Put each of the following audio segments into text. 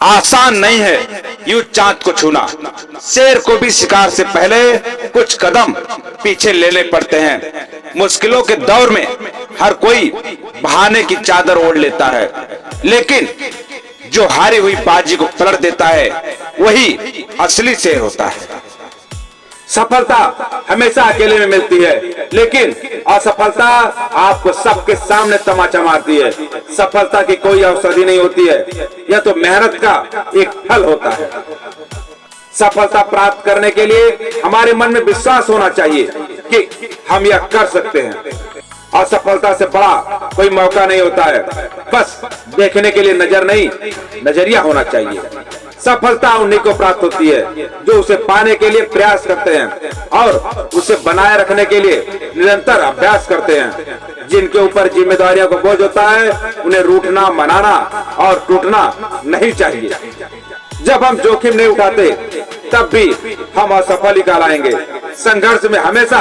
आसान नहीं है यूं चांद को छूना। शेर को भी शिकार से पहले कुछ कदम पीछे लेने पड़ते हैं। मुश्किलों के दौर में हर कोई बहाने की चादर ओढ़ लेता है, लेकिन जो हारी हुई बाजी को पलट देता है वही असली शेर होता है। सफलता हमेशा अकेले में मिलती है, लेकिन असफलता आपको सबके सामने तमाचा मारती है। सफलता की कोई औषधि नहीं होती है, यह तो मेहनत का एक फल होता है। सफलता प्राप्त करने के लिए हमारे मन में विश्वास होना चाहिए कि हम यह कर सकते हैं। असफलता से बड़ा कोई मौका नहीं होता है, बस देखने के लिए नजरिया होना चाहिए। सफलता उन्हीं को प्राप्त होती है जो उसे पाने के लिए प्रयास करते हैं और उसे बनाए रखने के लिए निरंतर अभ्यास करते हैं। जिनके ऊपर जिम्मेदारियों का बोझ होता है उन्हें रूठना, मनाना और टूटना नहीं चाहिए। जब हम जोखिम नहीं उठाते तब भी हम असफल ही कहलाएंगे। संघर्ष में हमेशा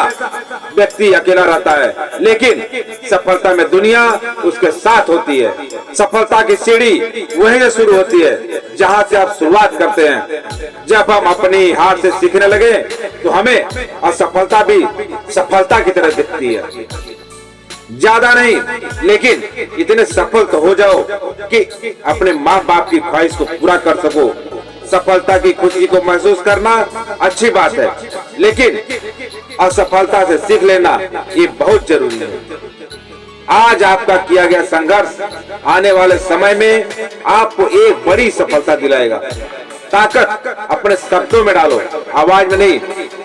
व्यक्ति अकेला रहता है, लेकिन सफलता में दुनिया उसके साथ होती है। सफलता की सीढ़ी वहीं से शुरू होती है जहां से आप शुरुआत करते हैं। जब हम अपनी हार से सीखने लगे तो हमें असफलता भी सफलता की तरह दिखती है। ज्यादा नहीं, लेकिन इतने सफल तो हो जाओ कि अपने माँ बाप की ख्वाहिश को पूरा कर सको। सफलता की खुशी को महसूस करना अच्छी बात है, लेकिन असफलता से सीख लेना ये बहुत जरूरी है। आज आपका किया गया संघर्ष आने वाले समय में आपको एक बड़ी सफलता दिलाएगा। ताकत अपने शब्दों में डालो, आवाज में नहीं।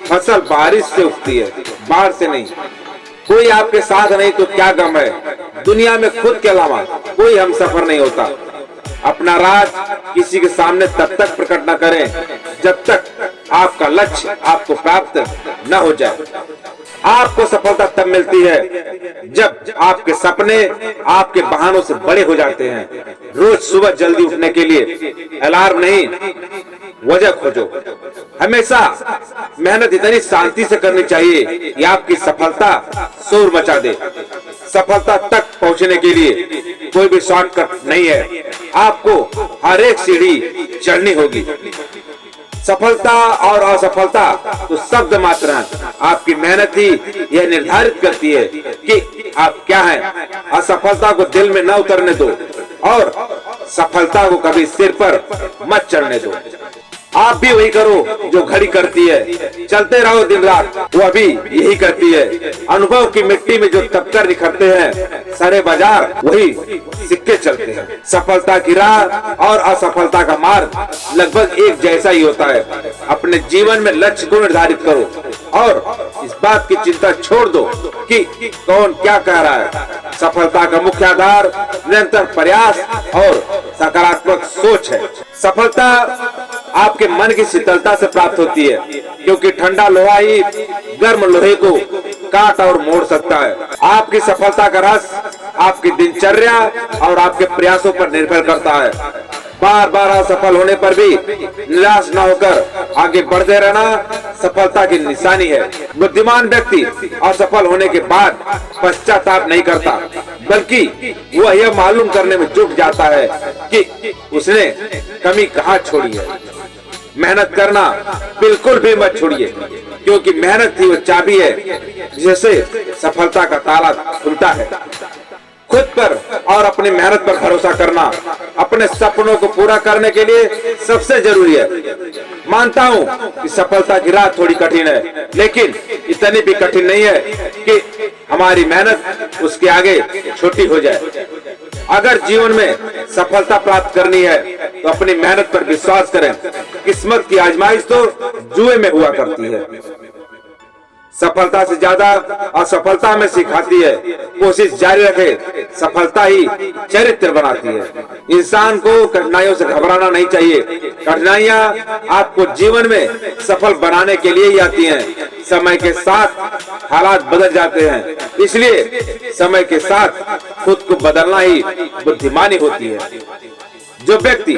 फसल बारिश से उगती है, बाढ़ से नहीं। कोई आपके साथ नहीं तो क्या गम है। दुनिया में खुद के अलावा कोई हम सफर नहीं होता। अपना राज किसी के सामने तब तक प्रकट न करें जब तक आपका लक्ष्य आपको प्राप्त न हो जाए। आपको सफलता तब मिलती है जब आपके सपने आपके बहानों से बड़े हो जाते हैं। रोज सुबह जल्दी उठने के लिए अलार्म नहीं, वजह खोजो। हमेशा मेहनत इतनी शांति से करनी चाहिए कि आपकी सफलता शोर मचा दे। सफलता तक पहुंचने के लिए कोई भी शॉर्टकट नहीं है, आपको हर एक सीढ़ी चढ़नी होगी। सफलता और असफलता तो शब्द मात्र हैं। आपकी मेहनत ही यह निर्धारित करती है कि आप क्या हैं। असफलता को दिल में न उतरने दो और सफलता को कभी सिर पर मत चढ़ने दो। आप भी वही करो जो घड़ी करती है। चलते रहो दिन रात, वो अभी यही करती है। अनुभव की मिट्टी में जो तपकर निखरते हैं, सारे बाजार वही सिक्के चलते हैं। सफलता की राह और असफलता का मार्ग लगभग एक जैसा ही होता है। अपने जीवन में लक्ष्य को निर्धारित करो और इस बात की चिंता छोड़ दो कि कौन क्या कह रहा है। सफलता का मुख्य आधार निरंतर प्रयास और सकारात्मक सोच है। सफलता आपके मन की शीतलता से प्राप्त होती है, क्योंकि ठंडा लोहा ही गर्म लोहे को काट और मोड़ सकता है। आपकी सफलता का रस आपकी दिनचर्या और आपके प्रयासों पर निर्भर करता है। बार बार असफल होने पर भी निराश न होकर आगे बढ़ते रहना सफलता की निशानी है। बुद्धिमान व्यक्ति असफल होने के बाद पश्चाताप नहीं करता, बल्कि वह यह मालूम करने में जुट जाता है कि उसने कमी कहाँ छोड़ी है। मेहनत करना बिल्कुल भी मत छोड़िए, क्योंकि मेहनत ही वो चाबी है जिससे सफलता का ताला खुलता है। खुद पर और अपनी मेहनत पर भरोसा करना अपने सपनों को पूरा करने के लिए सबसे जरूरी है। मानता हूँ कि सफलता की राह थोड़ी कठिन है, लेकिन इतनी भी कठिन नहीं है कि हमारी मेहनत उसके आगे छोटी हो जाए। अगर जीवन में सफलता प्राप्त करनी है तो अपनी मेहनत पर विश्वास करें। किस्मत की आजमाइश तो जुए में हुआ करती है। सफलता से ज्यादा असफलता में सिखाती है। कोशिश जारी रखे, सफलता ही चरित्र बनाती है। इंसान को कठिनाइयों से घबराना नहीं चाहिए। कठिनाइयां आपको जीवन में सफल बनाने के लिए ही आती हैं। समय के साथ हालात बदल जाते हैं, इसलिए समय के साथ खुद को बदलना ही बुद्धिमानी होती है। जो व्यक्ति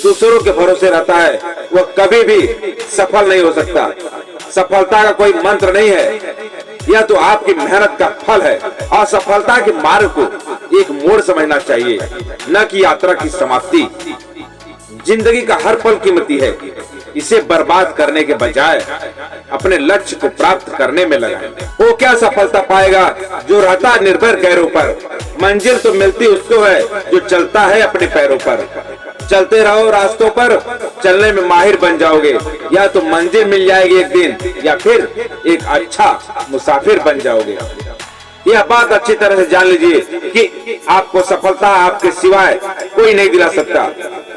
दूसरों के भरोसे रहता है वह कभी भी सफल नहीं हो सकता। सफलता का कोई मंत्र नहीं है, यह तो आपकी मेहनत का फल है। असफलता के मार्ग को एक मोड़ समझना चाहिए, न कि यात्रा की समाप्ति। जिंदगी का हर पल कीमती है, इसे बर्बाद करने के बजाय अपने लक्ष्य को प्राप्त करने में लगाएं। वो क्या सफलता पाएगा जो रहता निर्भर गैरों पर। मंजिल तो मिलती उसको है जो चलता है अपने पैरों पर। चलते रहो रास्तों पर, चलने में माहिर बन जाओगे। या तो मंजिल मिल जाएगी एक दिन, या फिर एक अच्छा मुसाफिर बन जाओगे। यह बात अच्छी तरह से जान लीजिए कि आपको सफलता आपके सिवाय कोई नहीं दिला सकता।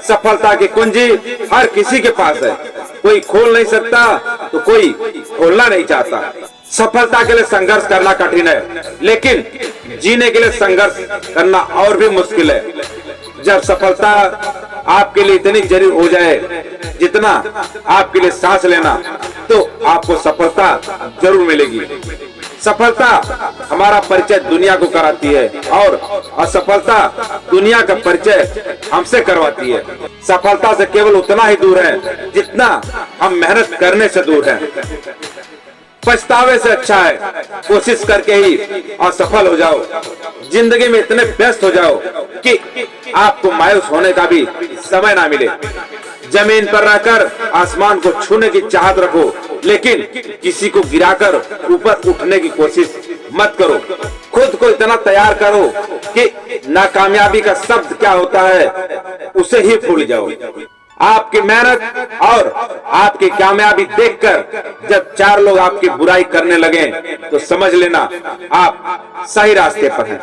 सफलता की कुंजी हर किसी के पास है, कोई खोल नहीं सकता तो कोई खोलना नहीं चाहता। सफलता के लिए संघर्ष करना कठिन है, लेकिन जीने के लिए संघर्ष करना और भी मुश्किल है। जब सफलता आपके लिए इतनी जरूरी हो जाए जितना आपके लिए सांस लेना, तो आपको सफलता जरूर मिलेगी। सफलता हमारा परिचय दुनिया को कराती है और असफलता दुनिया का परिचय हमसे करवाती है। सफलता से केवल उतना ही दूर है जितना हम मेहनत करने से दूर हैं। पछतावे से अच्छा है कोशिश करके ही असफल हो जाओ। जिंदगी में इतने व्यस्त हो जाओ कि आपको मायूस होने का भी समय ना मिले। जमीन पर रहकर आसमान को छूने की चाहत रखो, लेकिन किसी को गिराकर ऊपर उठने की कोशिश मत करो। खुद को इतना तैयार करो कि नाकामयाबी का शब्द क्या होता है उसे ही भूल जाओ। आपकी मेहनत और आपकी कामयाबी देखकर जब चार लोग आपकी बुराई करने लगे तो समझ लेना आप सही रास्ते पर हैं।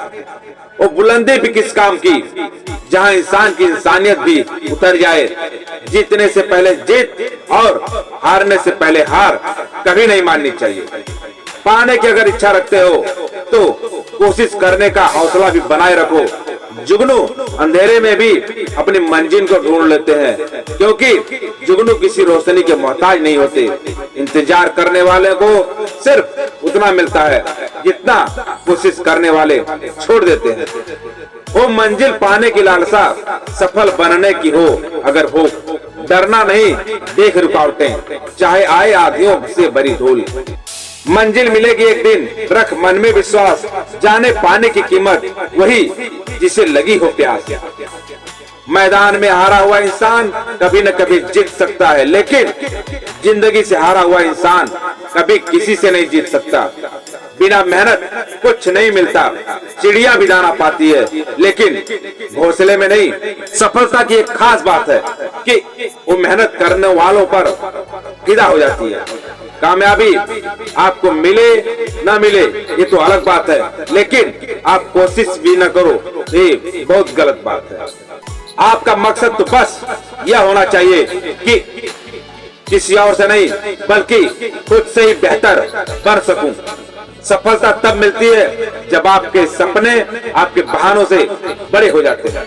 वो बुलंदी भी किस काम की जहां इंसान की इंसानियत भी उतर जाए। जीतने से पहले जीत और हारने से पहले हार कभी नहीं माननी चाहिए। पाने की अगर इच्छा रखते हो तो कोशिश करने का हौसला भी बनाए रखो। जुगनू अंधेरे में भी अपनी मंजिल को ढूंढ लेते हैं, क्योंकि जुगनू किसी रोशनी के मोहताज नहीं होते। इंतजार करने वाले को सिर्फ उतना मिलता है जितना कोशिश करने वाले छोड़ देते हैं। वो मंजिल पाने की लालसा सफल बनने की हो अगर हो, डरना नहीं, देख रुकावटें चाहे आए आधियों से भरी धूल। मंजिल मिलेगी एक दिन, रख मन में विश्वास, जाने पाने की कीमत वही जिसे लगी हो प्यास। मैदान में हारा हुआ इंसान कभी न कभी जीत सकता है, लेकिन जिंदगी से हारा हुआ इंसान कभी किसी से नहीं जीत सकता। बिना मेहनत कुछ नहीं मिलता। चिड़िया भी दाना पाती है, लेकिन घोंसले में नहीं। सफलता की एक खास बात है कि वो मेहनत करने वालों पर फिदा हो जाती है। कामयाबी आपको मिले ना मिले ये तो अलग बात है, लेकिन आप कोशिश भी न करो ये बहुत गलत बात है। आपका मकसद तो बस यह होना चाहिए कि किसी और से नहीं बल्कि खुद से ही बेहतर बन सकूं। सफलता तब मिलती है जब आपके सपने आपके बहानों से बड़े हो जाते हैं।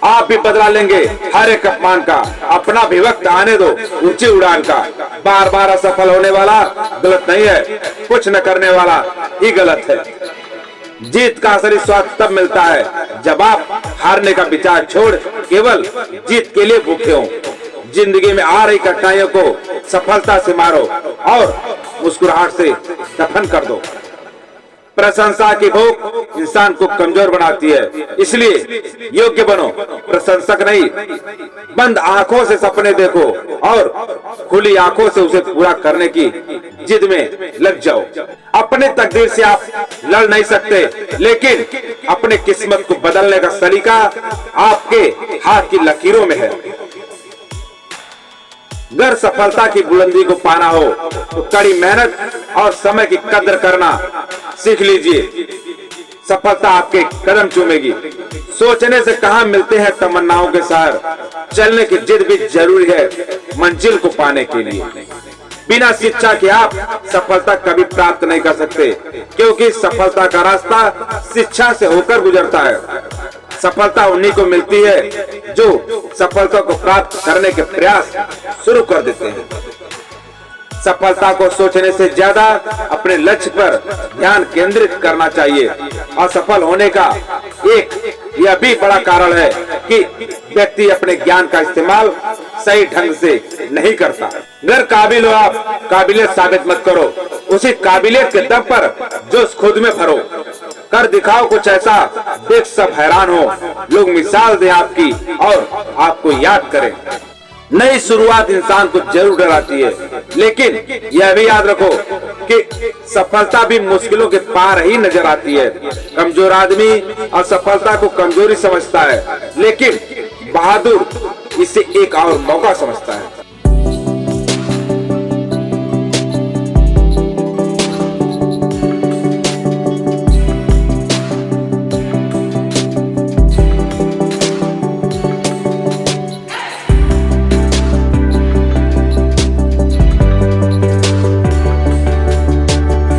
आप भी बदला लेंगे हर एक अपमान का, अपना भी वक्त आने दो ऊंची उड़ान का। बार बार असफल होने वाला गलत नहीं है, कुछ न करने वाला ही गलत है। जीत का असली स्वाद तब मिलता है जब आप हारने का विचार छोड़ केवल जीत के लिए भूखे हो। जिंदगी में आ रही कठिनाइयों को सफलता से मारो और मुस्कुराहट से दफन कर दो। प्रशंसा की भूख इंसान को कमजोर बनाती है, इसलिए योग्य बनो, प्रशंसक नहीं। बंद आंखों से सपने देखो और खुली आंखों से उसे पूरा करने की जिद में लग जाओ। अपने तकदीर से आप लड़ नहीं सकते, लेकिन अपने किस्मत को बदलने का सलीका आपके हाथ की लकीरों में है। अगर सफलता की बुलंदी को पाना हो तो कड़ी मेहनत और समय की कदर करना सीख लीजिए। सफलता आपके कदम चूमेगी। सोचने से कहां मिलते हैं तमन्नाओं के शहर, चलने की जिद भी जरूरी है मंजिल को पाने के लिए। बिना शिक्षा के आप सफलता कभी प्राप्त नहीं कर सकते, क्योंकि सफलता का रास्ता शिक्षा से होकर गुजरता है। सफलता उन्हीं को मिलती है जो सफलता को प्राप्त करने के प्रयास शुरू कर देते हैं। सफलता को सोचने से ज्यादा अपने लक्ष्य पर ध्यान केंद्रित करना चाहिए। असफल होने का एक यह भी बड़ा कारण है कि व्यक्ति अपने ज्ञान का इस्तेमाल सही ढंग से नहीं करता। अगर काबिल हो आप, काबिलियत साबित मत करो, उसी काबिलियत के दम पर जोश खुद में भरो। कर दिखाओ कुछ ऐसा, देख सब हैरान हो, लोग मिसाल दें आपकी और आपको याद करें। नई शुरुआत इंसान को जरूर डराती है, लेकिन यह भी याद रखो कि सफलता भी मुश्किलों के पार ही नजर आती है। कमजोर आदमी असफलता को कमजोरी समझता है, लेकिन बहादुर इसे एक और मौका समझता है।